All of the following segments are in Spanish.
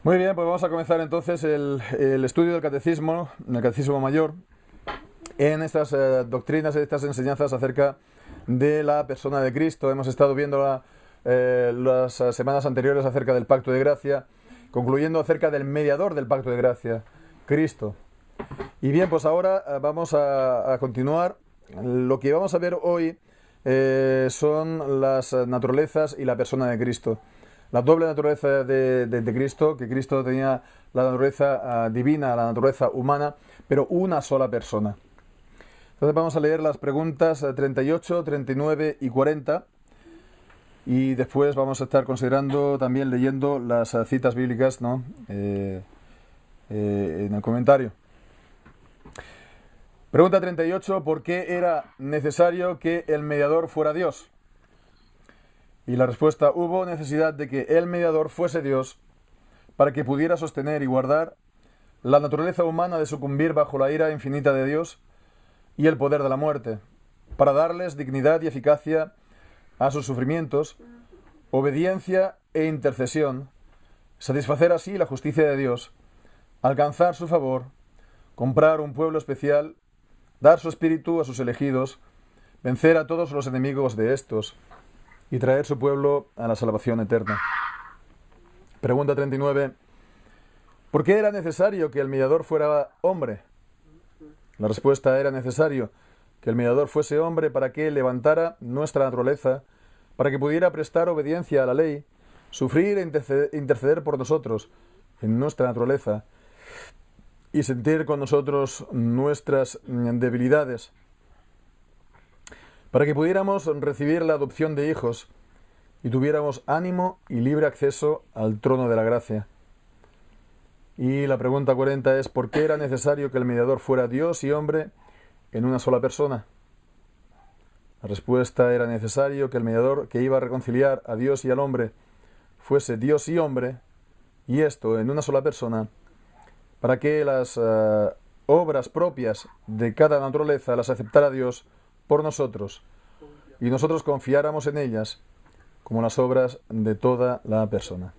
Muy bien, pues vamos a comenzar entonces el estudio del catecismo, el catecismo mayor, en estas doctrinas, estas enseñanzas acerca de la persona de Cristo. Hemos estado viendo las semanas anteriores acerca del pacto de gracia, concluyendo acerca del mediador del pacto de gracia, Cristo. Y bien, pues ahora vamos a continuar. Lo que vamos a ver hoy son las naturalezas y la persona de Cristo. La doble naturaleza de Cristo, que Cristo tenía la naturaleza divina, la naturaleza humana, pero una sola persona. Entonces vamos a leer las preguntas 38, 39 y 40 y después vamos a estar considerando, también leyendo las citas bíblicas, ¿no? En el comentario. Pregunta 38, ¿por qué era necesario que el mediador fuera Dios? Y la respuesta: hubo necesidad de que el mediador fuese Dios para que pudiera sostener y guardar la naturaleza humana de sucumbir bajo la ira infinita de Dios y el poder de la muerte, para darles dignidad y eficacia a sus sufrimientos, obediencia e intercesión, satisfacer así la justicia de Dios, alcanzar su favor, comprar un pueblo especial, dar su espíritu a sus elegidos, vencer a todos los enemigos de estos y traer su pueblo a la salvación eterna. Pregunta 39. ¿Por qué era necesario que el mediador fuera hombre? La respuesta: era necesario que el mediador fuese hombre para que levantara nuestra naturaleza, para que pudiera prestar obediencia a la ley, sufrir e interceder por nosotros en nuestra naturaleza y sentir con nosotros nuestras debilidades, para que pudiéramos recibir la adopción de hijos y tuviéramos ánimo y libre acceso al trono de la gracia. Y la pregunta 40 es: ¿por qué era necesario que el mediador fuera Dios y hombre en una sola persona? La respuesta: era necesario que el mediador que iba a reconciliar a Dios y al hombre fuese Dios y hombre, y esto en una sola persona, para que las obras propias de cada naturaleza las aceptara Dios por nosotros, y nosotros confiáramos en ellas como las obras de toda la persona.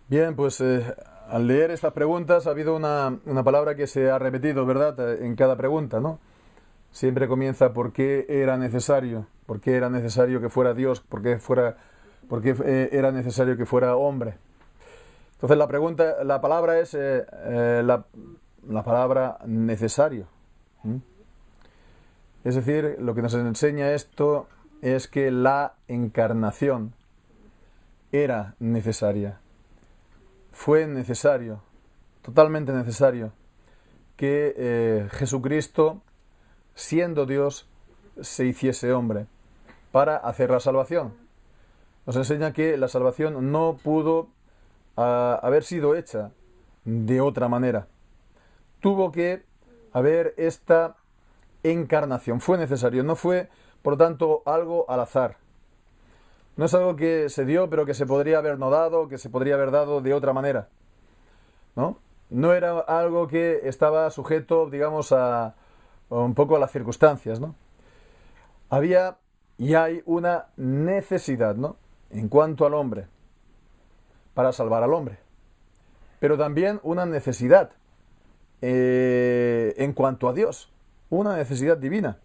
Bien, pues al leer estas preguntas ha habido una palabra que se ha repetido, ¿verdad?, en cada pregunta, ¿no? Siempre comienza: ¿por qué era necesario? ¿Por qué era necesario que fuera Dios? ¿Por qué era necesario que fuera hombre? Entonces la palabra es la palabra necesario. ¿Mm? Es decir, lo que nos enseña esto es que la encarnación era necesaria. Fue necesario, totalmente necesario, que Jesucristo, siendo Dios, se hiciese hombre para hacer la salvación. Nos enseña que la salvación no pudo haber sido hecha de otra manera. Tuvo que haber esta encarnación. Fue necesario. No fue, por lo tanto, algo al azar. No es algo que se dio, pero que se podría haber no dado, que se podría haber dado de otra manera, ¿no? No era algo que estaba sujeto, digamos, a un poco a las circunstancias, ¿no? Había y hay una necesidad, ¿no?, en cuanto al hombre, para salvar al hombre. Pero también una necesidad en cuanto a Dios, una necesidad divina.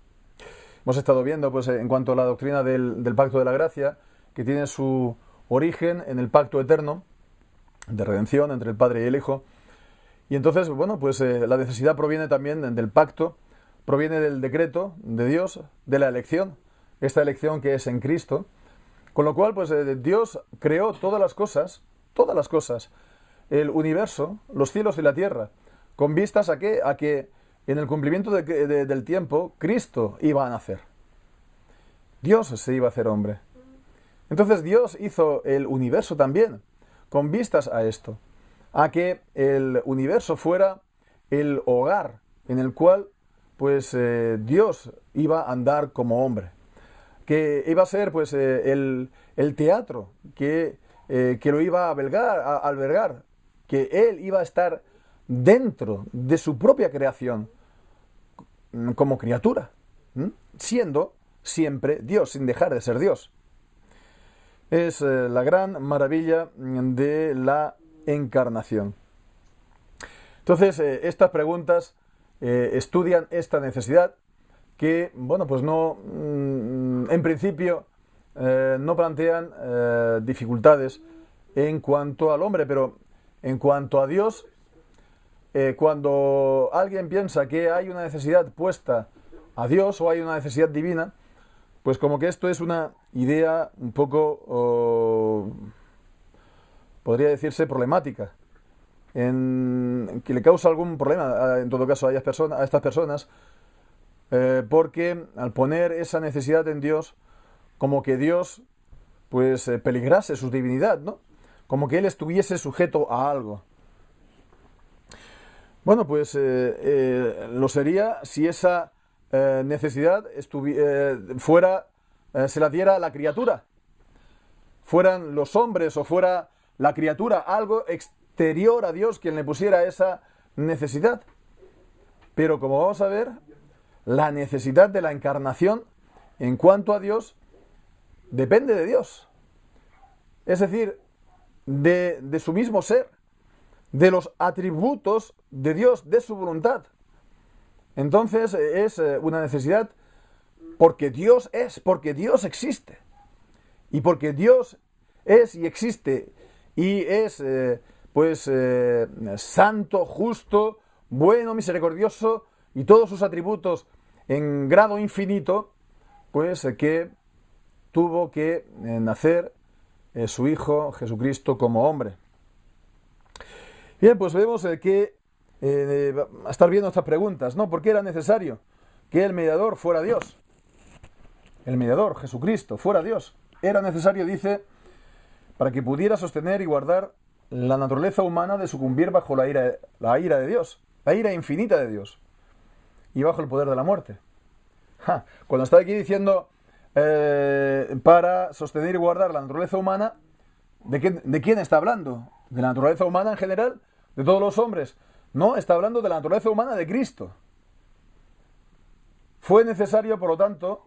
Hemos estado viendo, pues, en cuanto a la doctrina del pacto de la gracia, que tiene su origen en el pacto eterno de redención entre el Padre y el Hijo. Y entonces, bueno, pues la necesidad proviene también del pacto, proviene del decreto de Dios, de la elección, esta elección que es en Cristo. Con lo cual, pues Dios creó todas las cosas, el universo, los cielos y la tierra, con vistas a que en el cumplimiento del tiempo Cristo iba a nacer. Dios se iba a hacer hombre. Entonces Dios hizo el universo también con vistas a esto, a que el universo fuera el hogar en el cual, pues, Dios iba a andar como hombre, que iba a ser, pues, el teatro que lo iba a albergar, que Él iba a estar dentro de su propia creación como criatura, siendo siempre Dios, sin dejar de ser Dios. Es la gran maravilla de la encarnación. Entonces, estas preguntas estudian esta necesidad que, bueno, pues no, en principio, no plantean dificultades en cuanto al hombre, pero en cuanto a Dios, cuando alguien piensa que hay una necesidad puesta a Dios o hay una necesidad divina, pues como que esto es una idea un poco, podría decirse, problemática, que le causa algún problema, en todo caso, a estas personas, porque al poner esa necesidad en Dios, como que Dios, pues, peligrase su divinidad, ¿no? Como que Él estuviese sujeto a algo. Bueno, pues lo sería si esa necesidad se la diera a la criatura. Fueran los hombres o fuera la criatura, algo exterior a Dios quien le pusiera esa necesidad. Pero como vamos a ver, la necesidad de la encarnación en cuanto a Dios depende de Dios. Es decir, de su mismo ser, de los atributos de Dios, de su voluntad. Entonces es una necesidad porque Dios es, porque Dios existe. Y porque Dios es y existe y es santo, justo, bueno, misericordioso y todos sus atributos en grado infinito, pues que tuvo que nacer su Hijo Jesucristo como hombre. Bien, pues vemos que a estar viendo estas preguntas, ¿no? ¿Por qué era necesario que el mediador fuera Dios? El mediador, Jesucristo, fuera Dios. Era necesario, dice, para que pudiera sostener y guardar la naturaleza humana de sucumbir bajo la ira de Dios, la ira infinita de Dios, y bajo el poder de la muerte. Cuando está aquí diciendo para sostener y guardar la naturaleza humana, ¿de quién está hablando? ¿De la naturaleza humana en general? ¿De todos los hombres? No, está hablando de la naturaleza humana de Cristo. Fue necesario, por lo tanto,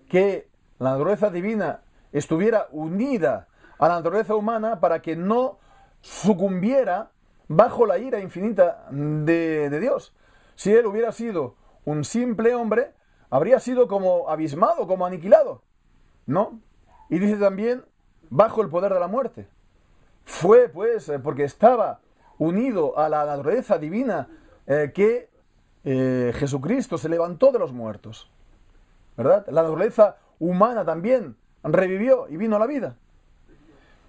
que la naturaleza divina estuviera unida a la naturaleza humana para que no sucumbiera bajo la ira infinita de Dios. Si él hubiera sido un simple hombre, habría sido como abismado, como aniquilado, ¿no? Y dice también, bajo el poder de la muerte. Fue, pues, porque estaba unido a la naturaleza divina que Jesucristo se levantó de los muertos, ¿verdad? La naturaleza humana también revivió y vino a la vida.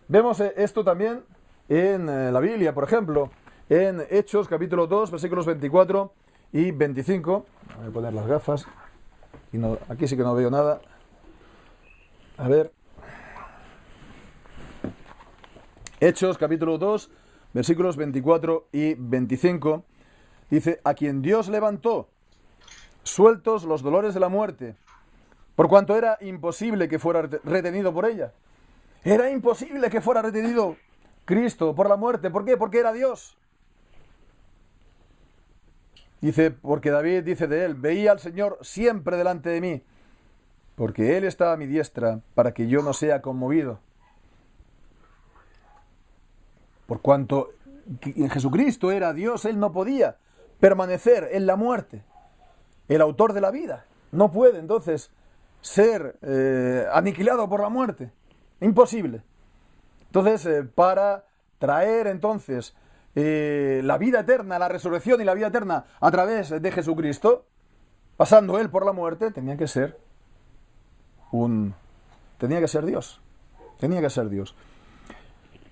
Vemos esto también en la Biblia, por ejemplo, en Hechos capítulo 2, versículos 24 y 25. Voy a poner las gafas. Y no, aquí sí que no veo nada. A ver. Hechos capítulo 2, versículos 24 y 25. Dice, a quien Dios levantó, sueltos los dolores de la muerte, por cuanto era imposible que fuera retenido por ella. Era imposible que fuera retenido Cristo por la muerte. ¿Por qué? Porque era Dios. Dice, porque David dice de él, veía al Señor siempre delante de mí, porque Él está a mi diestra para que yo no sea conmovido. Por cuanto en Jesucristo era Dios, Él no podía permanecer en la muerte. El autor de la vida no puede entonces ser aniquilado por la muerte. Imposible. Entonces, para traer entonces la vida eterna, la resurrección y la vida eterna a través de Jesucristo, pasando Él por la muerte, tenía que ser Dios. Tenía que ser Dios.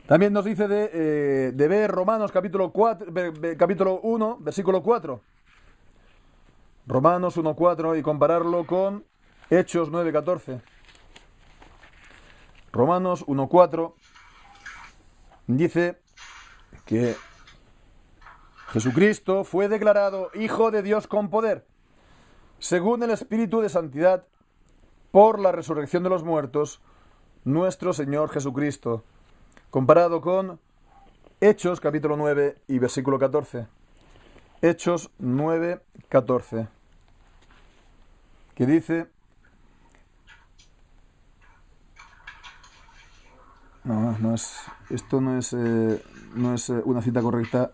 También nos dice de ver Romanos capítulo 1, versículo 4. Romanos 1:4 y compararlo con Hechos 9:14. Romanos 1:4 dice que Jesucristo fue declarado Hijo de Dios con poder, según el Espíritu de Santidad, por la resurrección de los muertos, nuestro Señor Jesucristo, comparado con Hechos capítulo 9 y versículo 14. Hechos 9:14, que dice, No, no es, esto no es una cita correcta.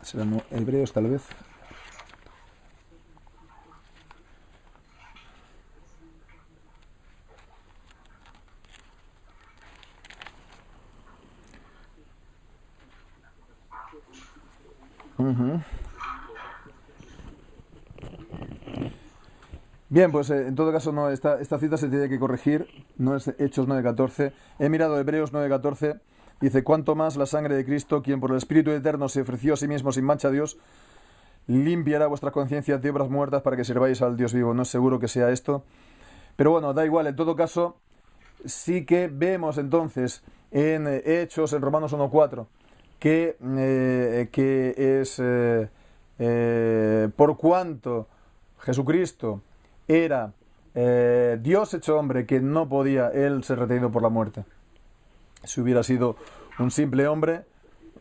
Serán Hebreos tal vez. Bien, pues en todo caso no, esta cita se tiene que corregir, no es Hechos 9:14. He mirado Hebreos 9:14, dice, cuánto más la sangre de Cristo, quien por el Espíritu Eterno se ofreció a sí mismo sin mancha a Dios, limpiará vuestras conciencias de obras muertas para que sirváis al Dios vivo. No es seguro que sea esto, pero bueno, da igual, en todo caso, sí que vemos entonces en Hechos, en Romanos 1:4, que es por cuanto Jesucristo era Dios hecho hombre, que no podía él ser retenido por la muerte. Si hubiera sido un simple hombre,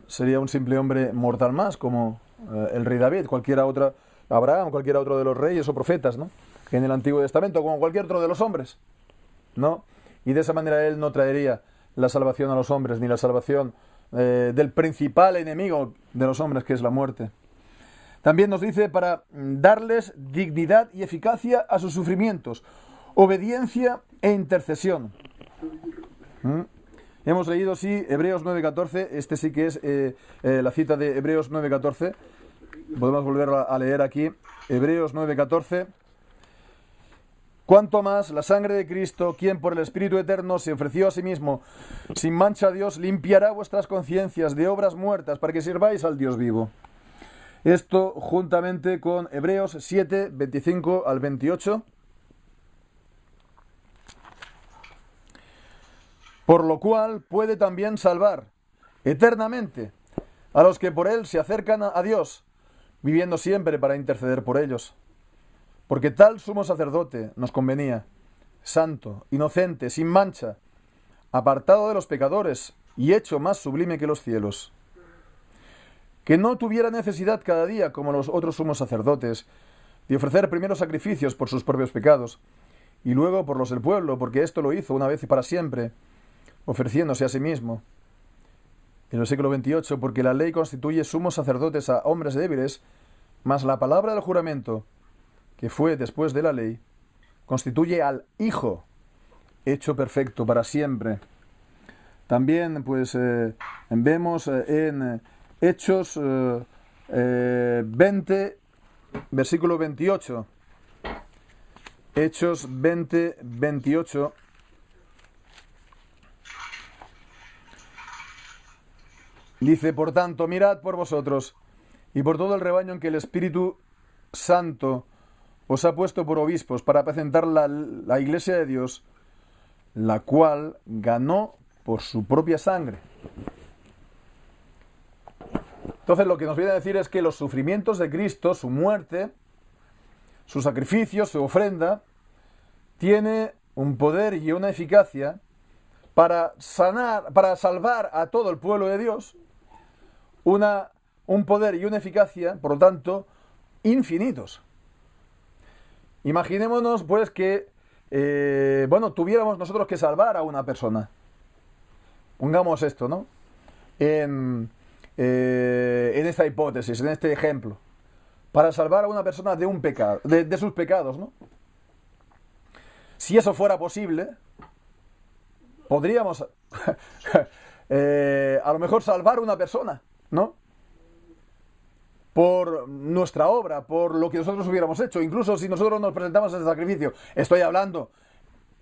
sería un simple hombre mortal más, como el rey David, cualquiera otra, Abraham, cualquiera otro de los reyes o profetas, ¿no? En el Antiguo Testamento, como cualquier otro de los hombres, ¿no? Y de esa manera él no traería la salvación a los hombres, ni la salvación del principal enemigo de los hombres, que es la muerte. También nos dice para darles dignidad y eficacia a sus sufrimientos, obediencia e intercesión. Hemos leído, sí, Hebreos 9:14, este sí que es la cita de Hebreos 9:14. Podemos volver a leer aquí, Hebreos 9:14. Cuanto más la sangre de Cristo, quien por el Espíritu Eterno se ofreció a sí mismo sin mancha a Dios, limpiará vuestras conciencias de obras muertas para que sirváis al Dios vivo. Esto juntamente con Hebreos 7, 25 al 28. Por lo cual puede también salvar eternamente a los que por él se acercan a Dios, viviendo siempre para interceder por ellos. Porque tal sumo sacerdote nos convenía, santo, inocente, sin mancha, apartado de los pecadores y hecho más sublime que los cielos, que no tuviera necesidad cada día, como los otros sumos sacerdotes, de ofrecer primero sacrificios por sus propios pecados, y luego por los del pueblo, porque esto lo hizo una vez y para siempre, ofreciéndose a sí mismo. En el siglo XXVIII, porque la ley constituye sumos sacerdotes a hombres débiles, mas la palabra del juramento, que fue después de la ley, constituye al Hijo, hecho perfecto para siempre. También, pues, vemos en Hechos 20, versículo 28. Hechos 20, 28. Dice, por tanto, mirad por vosotros y por todo el rebaño en que el Espíritu Santo os ha puesto por obispos para apacentar la iglesia de Dios, la cual ganó por su propia sangre. Entonces lo que nos viene a decir es que los sufrimientos de Cristo, su muerte, su sacrificio, su ofrenda, tiene un poder y una eficacia para sanar, para salvar a todo el pueblo de Dios, un poder y una eficacia, por lo tanto, infinitos. Imaginémonos, pues, que tuviéramos nosotros que salvar a una persona. Pongamos esto, ¿no? En esta hipótesis, en este ejemplo. Para salvar a una persona de un pecado, de sus pecados, ¿no? Si eso fuera posible, podríamos a lo mejor salvar a una persona, ¿no? Por nuestra obra, por lo que nosotros hubiéramos hecho, incluso si nosotros nos presentamos en sacrificio. Estoy hablando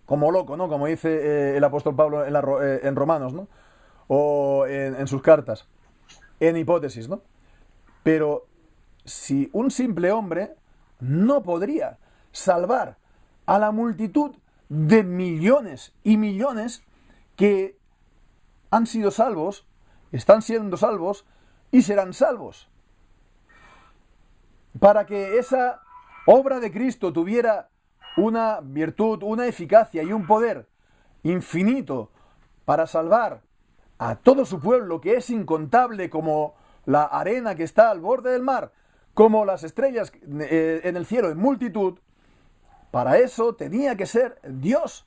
como loco, ¿no? Como dice el apóstol Pablo en Romanos, ¿no? O en sus cartas, en hipótesis, ¿no? Pero si un simple hombre no podría salvar a la multitud de millones y millones que han sido salvos, están siendo salvos y serán salvos. Para que esa obra de Cristo tuviera una virtud, una eficacia y un poder infinito para salvar a todo su pueblo, que es incontable como la arena que está al borde del mar, como las estrellas en el cielo en multitud, para eso tenía que ser Dios,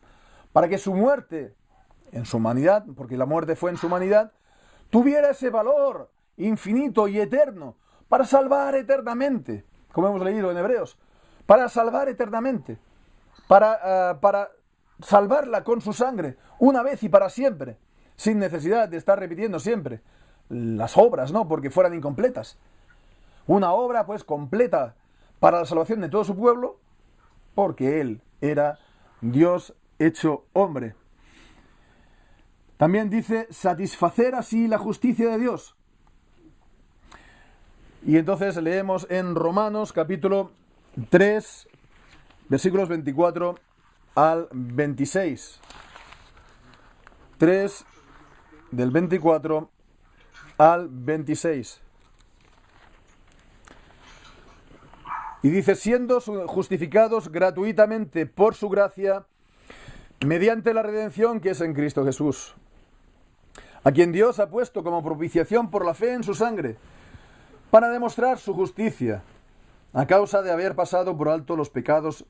para que su muerte en su humanidad, porque la muerte fue en su humanidad, tuviera ese valor infinito y eterno para salvar eternamente, como hemos leído en Hebreos, para salvar eternamente, para salvarla con su sangre, una vez y para siempre, sin necesidad de estar repitiendo siempre las obras, ¿no? Porque fueran incompletas. Una obra, pues, completa para la salvación de todo su pueblo, porque Él era Dios hecho hombre. También dice, satisfacer así la justicia de Dios. Y entonces leemos en Romanos capítulo 3, versículos 24 al 26. 3 del 24 al 26. Y dice, siendo justificados gratuitamente por su gracia, mediante la redención que es en Cristo Jesús, a quien Dios ha puesto como propiciación por la fe en su sangre, para demostrar su justicia, a causa de haber pasado por alto los pecados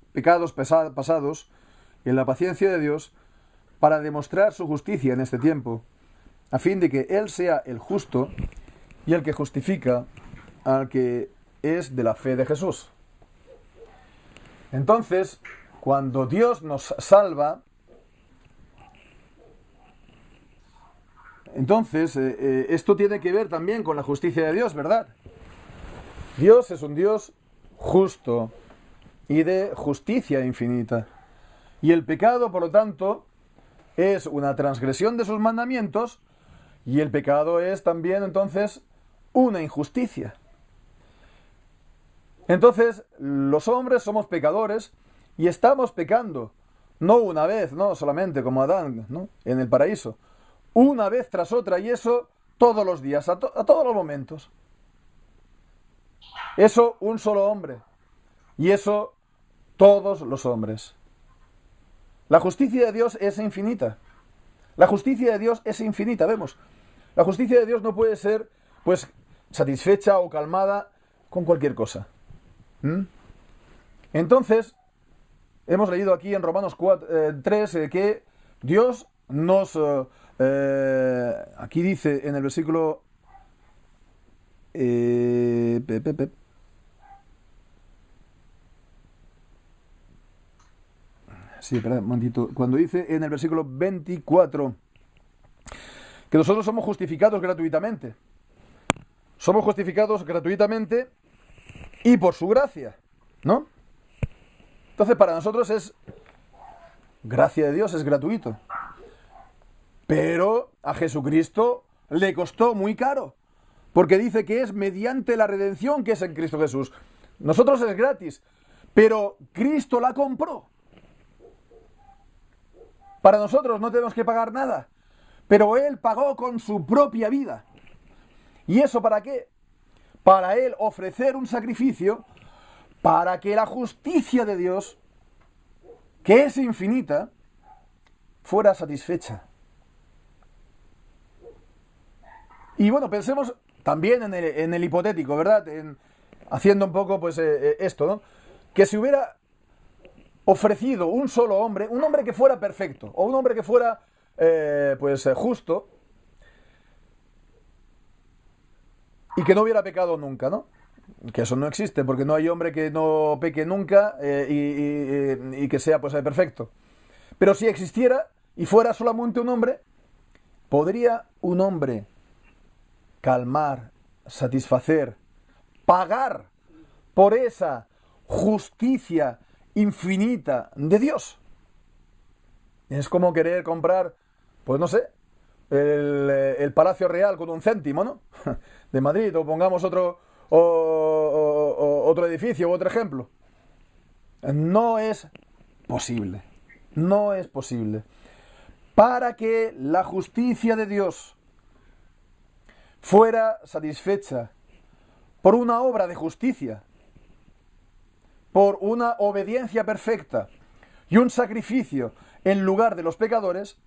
pasados en la paciencia de Dios, para demostrar su justicia en este tiempo, a fin de que Él sea el justo y el que justifica al que es de la fe de Jesús. Entonces, cuando Dios nos salva, entonces esto tiene que ver también con la justicia de Dios, ¿verdad? Dios es un Dios justo y de justicia infinita. Y el pecado, por lo tanto, es una transgresión de sus mandamientos, y el pecado es también, entonces, una injusticia. Entonces, los hombres somos pecadores y estamos pecando, no una vez, no solamente como Adán, ¿no?, en el paraíso, una vez tras otra, y eso todos los días, a todos los momentos. Eso un solo hombre, y eso todos los hombres. La justicia de Dios es infinita. La justicia de Dios es infinita, vemos. La justicia de Dios no puede ser, pues, satisfecha o calmada con cualquier cosa. Entonces, hemos leído aquí en Romanos 3 que Dios nos... aquí dice en el versículo... Sí, espera un momentito. Cuando dice en el versículo 24 que nosotros somos justificados gratuitamente. Somos justificados gratuitamente y por su gracia, ¿no? Entonces, para nosotros es gracia de Dios, es gratuito. Pero a Jesucristo le costó muy caro, porque dice que es mediante la redención que es en Cristo Jesús. Nosotros es gratis, pero Cristo la compró. Para nosotros no tenemos que pagar nada, pero Él pagó con su propia vida. ¿Y eso para qué? Para Él ofrecer un sacrificio para que la justicia de Dios, que es infinita, fuera satisfecha. Y bueno, pensemos también en el hipotético, ¿verdad? Haciendo un poco, pues, esto, ¿no? Que si hubiera ofrecido un solo hombre, un hombre que fuera perfecto, o un hombre que fuera, justo, y que no hubiera pecado nunca, ¿no? Que eso no existe, porque no hay hombre que no peque nunca y que sea, pues, perfecto. Pero si existiera y fuera solamente un hombre, ¿podría un hombre calmar, satisfacer, pagar por esa justicia infinita de Dios? Es como querer comprar, pues no sé, el Palacio Real con un céntimo, ¿no? De Madrid, o pongamos otro edificio u otro ejemplo. No es posible. No es posible. Para que la justicia de Dios fuera satisfecha por una obra de justicia, por una obediencia perfecta y un sacrificio en lugar de los pecadores,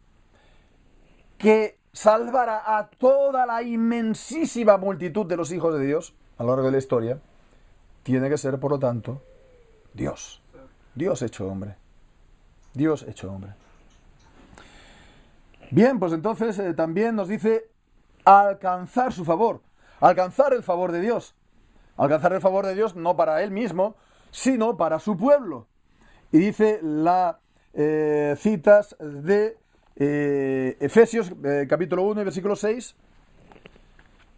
que salvara a toda la inmensísima multitud de los hijos de Dios a lo largo de la historia, tiene que ser, por lo tanto, Dios. Dios hecho hombre. Dios hecho hombre. Bien, pues entonces también nos dice alcanzar su favor, alcanzar el favor de Dios. Alcanzar el favor de Dios no para él mismo, sino para su pueblo. Y dice las citas de Efesios capítulo 1 y versículo 6.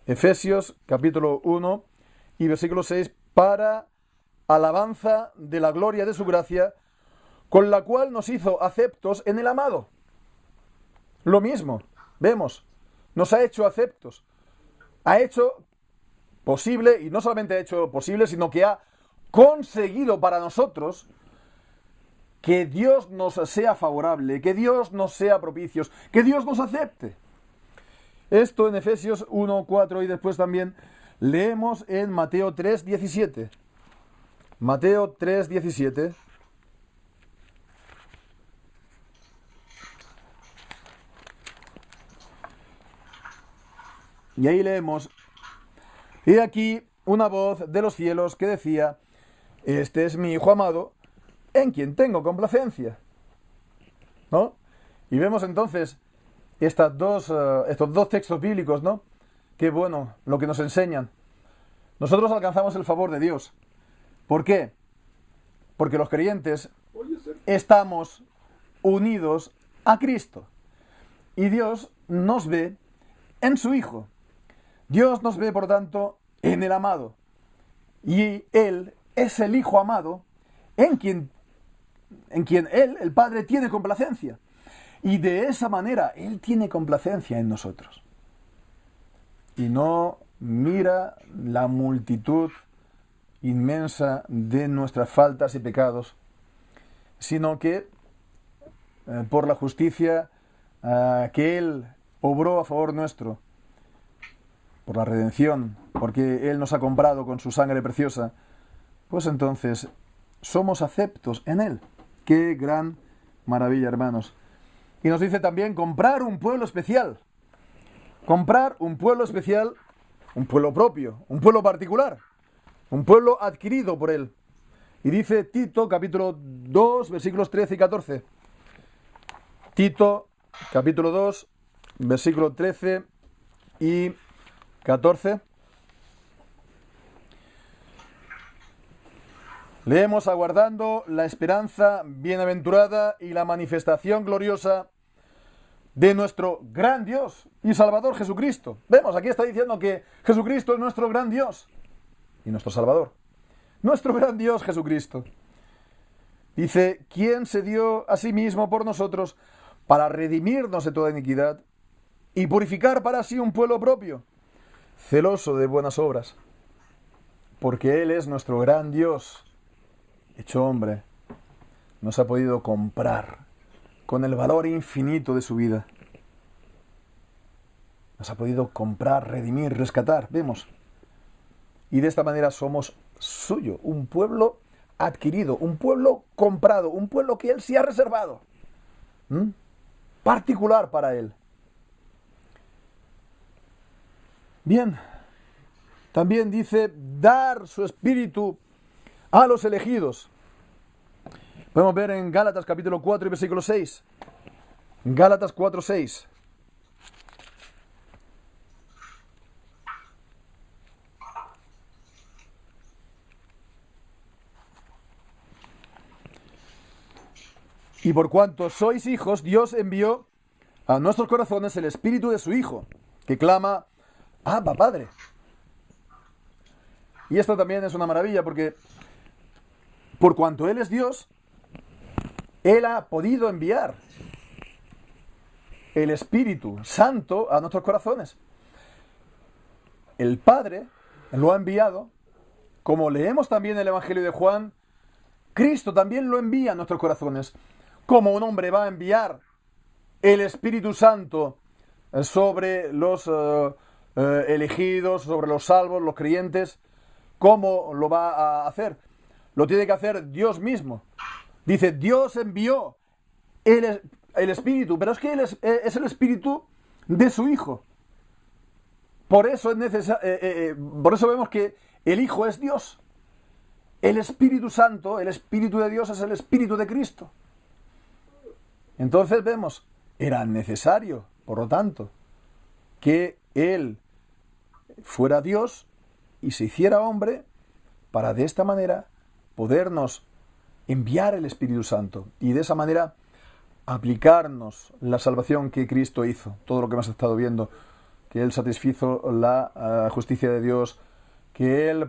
Efesios capítulo 1 y versículo 6, para alabanza de la gloria de su gracia, con la cual nos hizo aceptos en el amado. Lo mismo, vemos, nos ha hecho aceptos, ha hecho posible, y no solamente ha hecho posible, sino que ha conseguido para nosotros que Dios nos sea favorable, que Dios nos sea propicio, que Dios nos acepte. Esto en Efesios 1, 4 y después también leemos en Mateo 3, 17. Mateo 3, 17. Y ahí leemos: y aquí una voz de los cielos que decía: este es mi Hijo amado, en quien tengo complacencia. ¿No? Y vemos entonces estos dos textos bíblicos, ¿no? Qué bueno lo que nos enseñan. Nosotros alcanzamos el favor de Dios. ¿Por qué? Porque los creyentes estamos unidos a Cristo. Y Dios nos ve en su Hijo. Dios nos ve, por tanto, en el amado. Y Él es el Hijo amado en quien Él, el Padre, tiene complacencia. Y de esa manera Él tiene complacencia en nosotros. Y no mira la multitud inmensa de nuestras faltas y pecados, sino que por la justicia que Él obró a favor nuestro, por la redención, porque Él nos ha comprado con su sangre preciosa, pues entonces somos aceptos en Él. ¡Qué gran maravilla, hermanos! Y nos dice también comprar un pueblo especial. Comprar un pueblo especial, un pueblo propio, un pueblo particular, un pueblo adquirido por Él. Y dice Tito, capítulo 2, versículos 13 y 14. Tito, capítulo 2, versículo 13 y 14. Leemos: aguardando la esperanza bienaventurada y la manifestación gloriosa de nuestro gran Dios y Salvador Jesucristo. Vemos, aquí está diciendo que Jesucristo es nuestro gran Dios y nuestro Salvador. Nuestro gran Dios Jesucristo. Dice: quien se dio a sí mismo por nosotros para redimirnos de toda iniquidad y purificar para sí un pueblo propio, celoso de buenas obras. Porque Él es nuestro gran Dios, hecho hombre, nos ha podido comprar con el valor infinito de su vida. Nos ha podido comprar, redimir, rescatar, vemos. Y de esta manera somos suyo, un pueblo adquirido, un pueblo comprado, un pueblo que Él sí ha reservado, particular para Él. Bien, también dice dar su espíritu a los elegidos. Podemos ver en Gálatas capítulo 4 y versículo 6. Gálatas 4, 6. Y por cuanto sois hijos, Dios envió a nuestros corazones el espíritu de su Hijo, que clama: Abba, Padre. Y esto también es una maravilla, porque por cuanto Él es Dios, Él ha podido enviar el Espíritu Santo a nuestros corazones. El Padre lo ha enviado, como leemos también en el Evangelio de Juan, Cristo también lo envía a nuestros corazones. Como un hombre va a enviar el Espíritu Santo sobre los elegidos, sobre los salvos, los creyentes, ¿cómo lo va a hacer? Lo tiene que hacer Dios mismo. Dice: Dios envió el Espíritu, pero es que Él es el Espíritu de su Hijo. Por eso por eso vemos que el Hijo es Dios. El Espíritu Santo, el Espíritu de Dios, es el Espíritu de Cristo. Entonces vemos Era necesario, por lo tanto, que Él fuera Dios y se hiciera hombre para de esta manera podernos enviar el Espíritu Santo y de esa manera aplicarnos la salvación que Cristo hizo, todo lo que hemos estado viendo, que Él satisfizo la justicia de Dios, que Él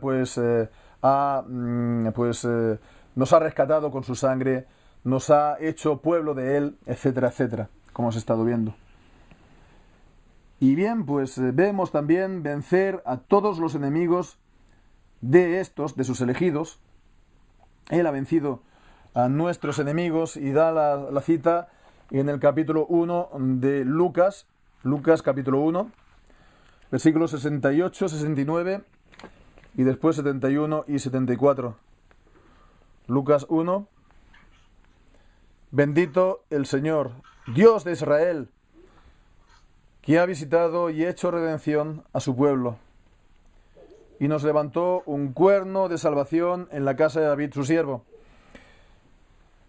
nos ha rescatado con su sangre, nos ha hecho pueblo de Él, etcétera, etcétera, como hemos estado viendo. Y bien, pues vemos también vencer a todos los enemigos de estos, de sus elegidos. Él ha vencido a nuestros enemigos y da la cita en el capítulo 1 de Lucas capítulo 1, versículos 68, 69 y después 71 y 74. Lucas 1. Bendito el Señor, Dios de Israel, que ha visitado y hecho redención a su pueblo, y nos levantó un cuerno de salvación en la casa de David, su siervo.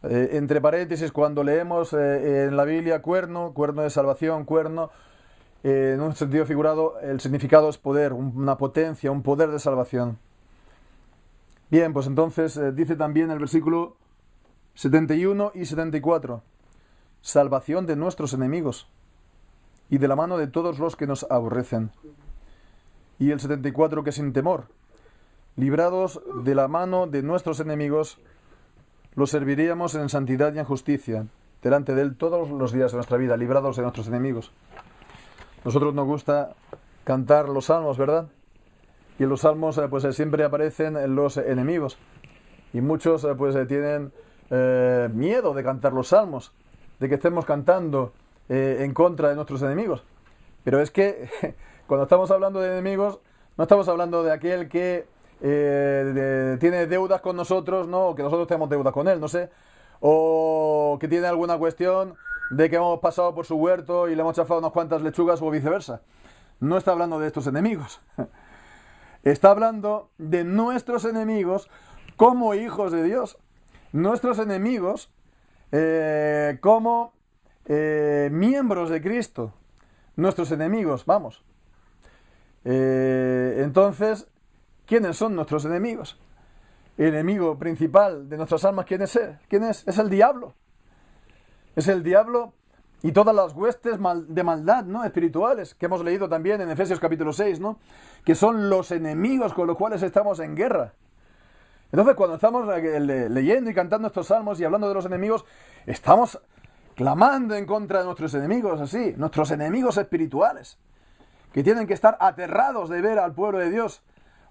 Entre paréntesis, cuando leemos en la Biblia cuerno de salvación, cuerno, en un sentido figurado, el significado es poder, una potencia, un poder de salvación. Bien, pues entonces dice también el versículo 71 y 74, salvación de nuestros enemigos y de la mano de todos los que nos aborrecen. Y el 74, que sin temor, librados de la mano de nuestros enemigos, los serviríamos en santidad y en justicia, delante de Él todos los días de nuestra vida, librados de nuestros enemigos. Nosotros nos gusta cantar los salmos, ¿verdad? Y en los salmos siempre aparecen los enemigos. Y muchos tienen miedo de cantar los salmos, de que estemos cantando en contra de nuestros enemigos. Pero es que cuando estamos hablando de enemigos, no estamos hablando de aquel que tiene deudas con nosotros, ¿no? O que nosotros tenemos deudas con él, no sé. O que tiene alguna cuestión de que hemos pasado por su huerto y le hemos chafado unas cuantas lechugas o viceversa. No está hablando de estos enemigos. Está hablando de nuestros enemigos como hijos de Dios. Nuestros enemigos como miembros de Cristo. Nuestros enemigos, vamos. Entonces, ¿quiénes son nuestros enemigos? El enemigo principal de nuestras almas, ¿quién es él? ¿Quién es? Es el diablo. Es el diablo y todas las huestes de maldad, ¿no? Espirituales, que hemos leído también en Efesios capítulo 6, ¿no? Que son los enemigos con los cuales estamos en guerra. Entonces, cuando estamos leyendo y cantando estos salmos y hablando de los enemigos, estamos clamando en contra de nuestros enemigos, así, nuestros enemigos espirituales, que tienen que estar aterrados de ver al pueblo de Dios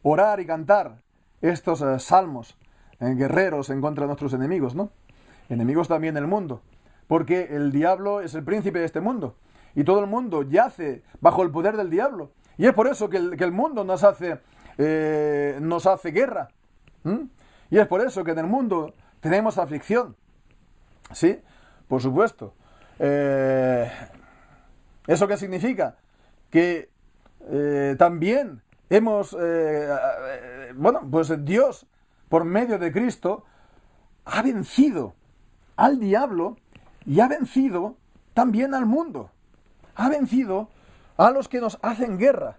orar y cantar estos salmos, guerreros en contra de nuestros enemigos, ¿no? Enemigos también del mundo, porque el diablo es el príncipe de este mundo, y todo el mundo yace bajo el poder del diablo, y es por eso que el mundo nos hace guerra, y es por eso que en el mundo tenemos aflicción, ¿sí? Por supuesto. ¿Eso qué significa? Que también hemos, Dios, por medio de Cristo, ha vencido al diablo y ha vencido también al mundo. Ha vencido a los que nos hacen guerra.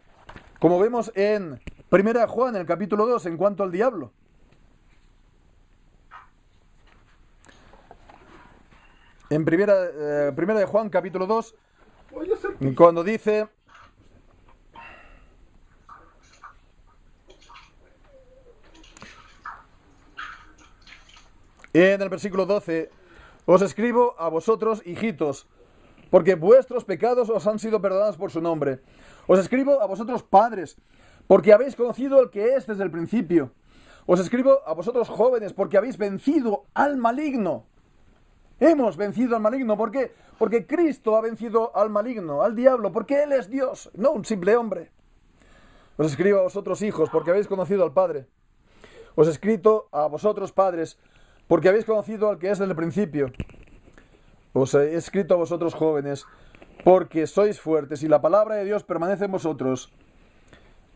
Como vemos en 1 Juan, en el capítulo 2, en cuanto al diablo. En primera de Juan, capítulo 2, cuando dice: en el versículo 12, os escribo a vosotros, hijitos, porque vuestros pecados os han sido perdonados por su nombre. Os escribo a vosotros, padres, porque habéis conocido al que es desde el principio. Os escribo a vosotros, jóvenes, porque habéis vencido al maligno. Hemos vencido al maligno. ¿Por qué? Porque Cristo ha vencido al maligno, al diablo, porque Él es Dios, no un simple hombre. Os escribo a vosotros, hijos, porque habéis conocido al Padre. Os he escrito a vosotros, padres, porque habéis conocido al que es desde el principio. Os he escrito a vosotros, jóvenes, porque sois fuertes y la palabra de Dios permanece en vosotros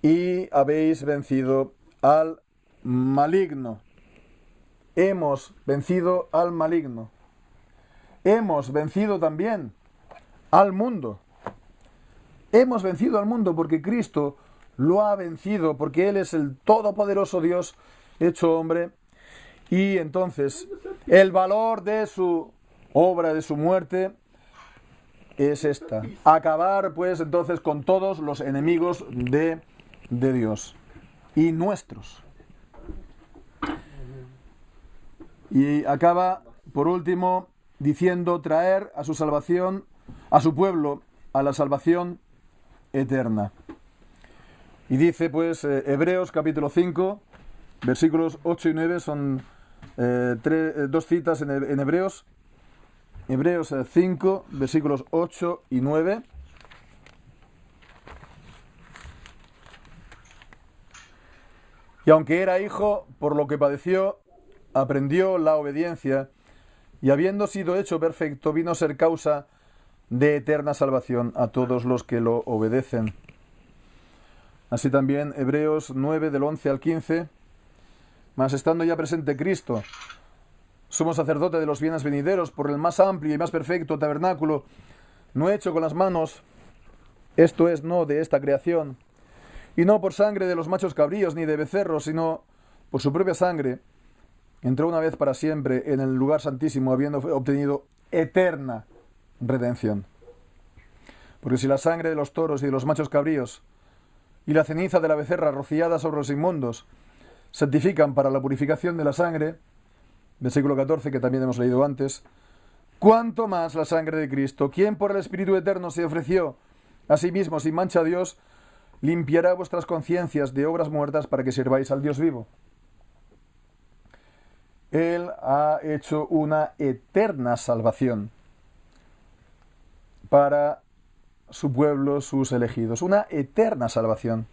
y habéis vencido al maligno. Hemos vencido al maligno. Hemos vencido también al mundo. Hemos vencido al mundo porque Cristo lo ha vencido, porque Él es el todopoderoso Dios hecho hombre. Y entonces el valor de su obra, de su muerte, es esta: acabar pues entonces con todos los enemigos de Dios y nuestros. Y acaba por último diciendo: traer a su salvación, a su pueblo, a la salvación eterna. Y dice pues Hebreos capítulo 5, versículos 8 y 9, son dos citas en Hebreos. Hebreos 5, versículos 8 y 9. Y aunque era hijo, por lo que padeció, aprendió la obediencia, y habiendo sido hecho perfecto, vino a ser causa de eterna salvación a todos los que lo obedecen. Así también Hebreos 9, del 11 al 15. Mas estando ya presente Cristo, sumo sacerdote de los bienes venideros, por el más amplio y más perfecto tabernáculo, no hecho con las manos, esto es, no de esta creación, y no por sangre de los machos cabríos ni de becerros, sino por su propia sangre, entró una vez para siempre en el lugar santísimo, habiendo obtenido eterna redención. Porque si la sangre de los toros y de los machos cabríos y la ceniza de la becerra rociada sobre los inmundos santifican para la purificación de la sangre, versículo 14 que también hemos leído antes, cuánto más la sangre de Cristo, quien por el Espíritu Eterno se ofreció a sí mismo sin mancha a Dios, limpiará vuestras conciencias de obras muertas para que sirváis al Dios vivo. Él ha hecho una eterna salvación para su pueblo, sus elegidos, una eterna salvación.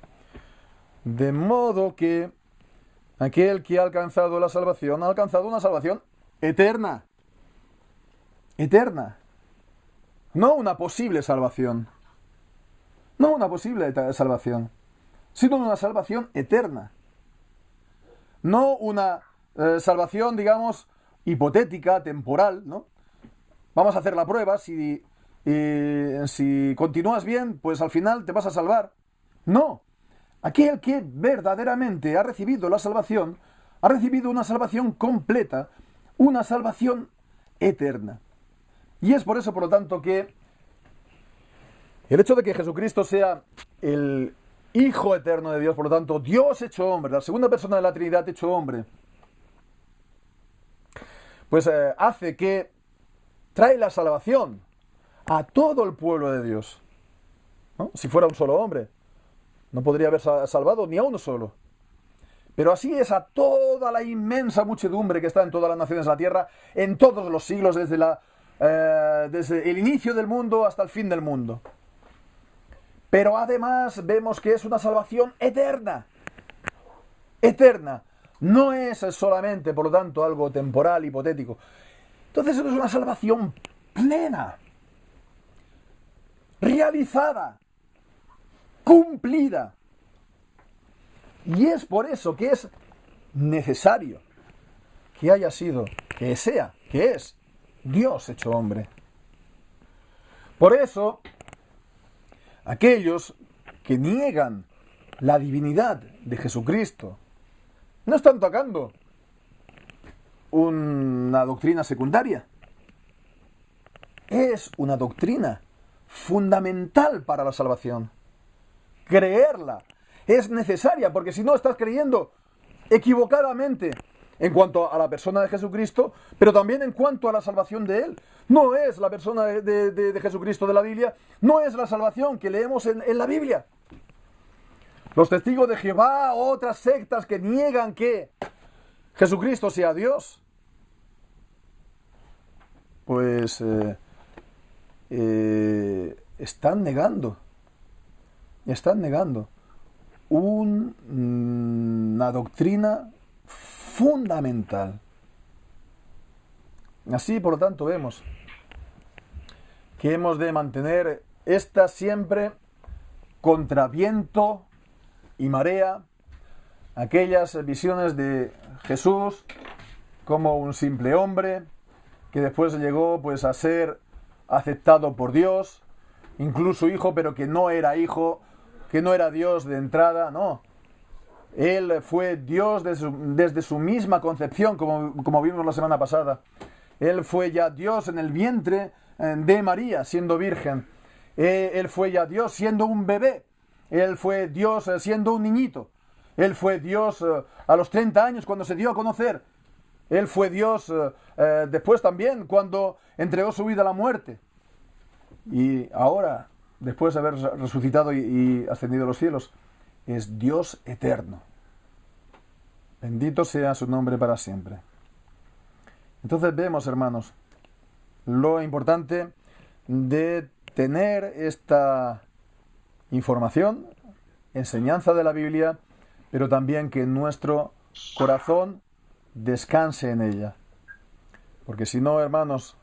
De modo que aquel que ha alcanzado la salvación, ha alcanzado una salvación eterna. Eterna. No una posible salvación. No una posible salvación, sino una salvación eterna. No una salvación, digamos, hipotética, temporal, ¿no? Vamos a hacer la prueba, si continúas bien, pues al final te vas a salvar. No. Aquel que verdaderamente ha recibido la salvación, ha recibido una salvación completa, una salvación eterna. Y es por eso, por lo tanto, que el hecho de que Jesucristo sea el Hijo eterno de Dios, por lo tanto, Dios hecho hombre, la segunda persona de la Trinidad hecho hombre, pues hace que trae la salvación a todo el pueblo de Dios, ¿no? Si fuera un solo hombre, no podría haber salvado ni a uno solo. Pero así es a toda la inmensa muchedumbre que está en todas las naciones de la tierra, en todos los siglos, desde el inicio del mundo hasta el fin del mundo. Pero además vemos que es una salvación eterna. Eterna. No es solamente, por lo tanto, algo temporal, hipotético. Entonces es una salvación plena, realizada, cumplida. Y es por eso que es necesario que haya sido, que sea, que es Dios hecho hombre. Por eso, aquellos que niegan la divinidad de Jesucristo no están tocando una doctrina secundaria. Es una doctrina fundamental para la salvación. Creerla es necesaria, porque si no estás creyendo equivocadamente en cuanto a la persona de Jesucristo, pero también en cuanto a la salvación de Él. No es la persona de Jesucristo de la Biblia, no es la salvación que leemos en la Biblia. Los testigos de Jehová, otras sectas que niegan que Jesucristo sea Dios, pues están negando una doctrina fundamental. Así, por lo tanto, vemos que hemos de mantener esta siempre contra viento y marea, aquellas visiones de Jesús como un simple hombre que después llegó pues a ser aceptado por Dios, incluso hijo, pero que no era hijo, que no era Dios de entrada, no. Él fue Dios desde su misma concepción, como vimos la semana pasada. Él fue ya Dios en el vientre de María, siendo virgen. Él fue ya Dios siendo un bebé. Él fue Dios siendo un niñito. Él fue Dios a los 30 años cuando se dio a conocer. Él fue Dios después también cuando entregó su vida a la muerte. Y ahora, después de haber resucitado y ascendido a los cielos, es Dios eterno. Bendito sea su nombre para siempre. Entonces vemos, hermanos, lo importante de tener esta información, enseñanza de la Biblia, pero también que nuestro corazón descanse en ella. Porque si no, hermanos,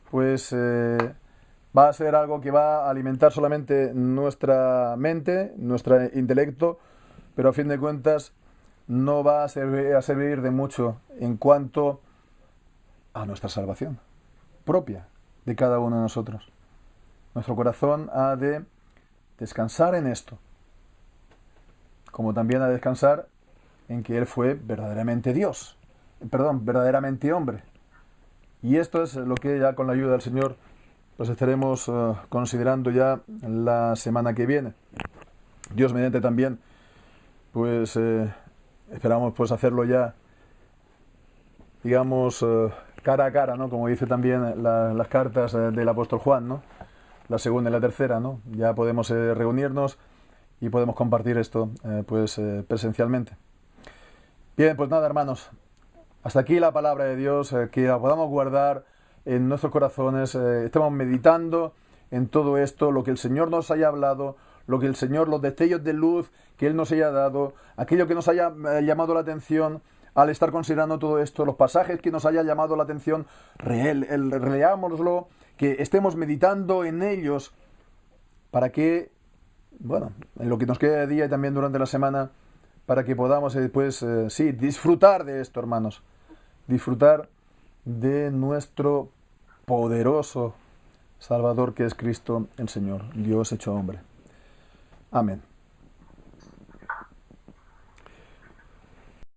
pues va a ser algo que va a alimentar solamente nuestra mente, nuestro intelecto, pero a fin de cuentas no va a servir de mucho en cuanto a nuestra salvación propia de cada uno de nosotros. Nuestro corazón ha de descansar en esto, como también ha de descansar en que Él fue verdaderamente Dios, verdaderamente hombre. Y esto es lo que ya con la ayuda del Señor pues estaremos considerando ya la semana que viene. Dios mediante también, pues esperamos pues hacerlo ya, digamos, cara a cara, ¿no? Como dice también las cartas del apóstol Juan, ¿no? La segunda y la tercera, ¿no? Ya podemos reunirnos y podemos compartir esto presencialmente. Bien, pues nada, hermanos, hasta aquí la palabra de Dios, que la podamos guardar en nuestros corazones, estemos meditando en todo esto, lo que el Señor nos haya hablado, lo que el Señor, los destellos de luz que Él nos haya dado, aquello que nos haya llamado la atención al estar considerando todo esto, los pasajes que nos haya llamado la atención, releámoslo, que estemos meditando en ellos, para que, bueno, en lo que nos queda de día y también durante la semana, para que podamos disfrutar de esto, hermanos, disfrutar de nuestro poderoso Salvador que es Cristo el Señor, Dios hecho hombre. Amén.